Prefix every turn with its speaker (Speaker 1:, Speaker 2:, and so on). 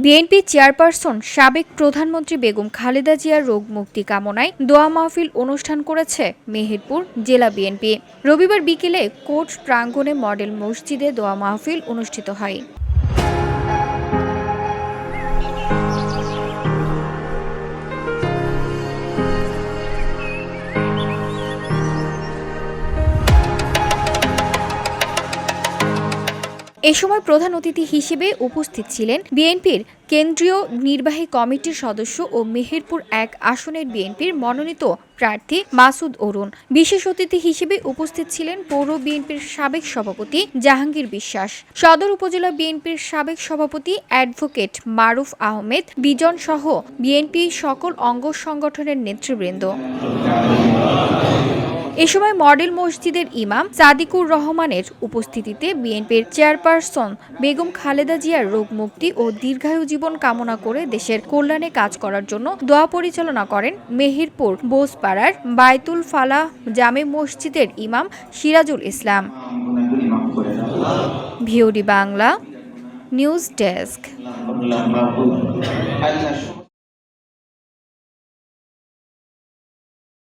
Speaker 1: BNP chairperson সাবেক প্রধানমন্ত্রী বেগম খালেদা জিয়ার রোগ মুক্তি কামনায় দোয়া মাহফিল অনুষ্ঠান করেছে মেহেরপুর জেলা বিএনপি। রবিবার বিকেলে কোর্ট প্রাঙ্গণে মডেল মসজিদে দোয়া মাহফিল অনুষ্ঠিত হয়। এ সময় প্রধান অতিথি হিসেবে উপস্থিত ছিলেন বিএনপির কেন্দ্রীয় নির্বাহী কমিটির সদস্য ও মেহেরপুর ১ আসনের বিএনপির মনোনীত প্রার্থী মাসুদ অরুণ। বিশেষ অতিথি হিসেবে উপস্থিত ছিলেন পৌর বিএনপির সাবেক সভাপতি জাহাঙ্গীর বিশ্বাস, সদর উপজেলা বিএনপির সাবেক সভাপতি অ্যাডভোকেট মারুফ আহমেদ বিজন সহ বিএনপি সকল অঙ্গ সংগঠনের নেতৃবৃন্দ। এ সময় মডেল মসজিদের ইমাম সাদিকুর রহমানের উপস্থিতিতে বিএনপির চেয়ারপারসন বেগম খালেদা জিয়ার রোগ মুক্তি ও দীর্ঘায়ু জীবন কামনা করে দেশের কল্যাণে কাজ করার জন্য দোয়া পরিচালনা করেন মেহেরপুর বোসপাড়ার বায়তুল ফালাহ জামে মসজিদের ইমাম Sirajul Islam. VOD Bangla news desk.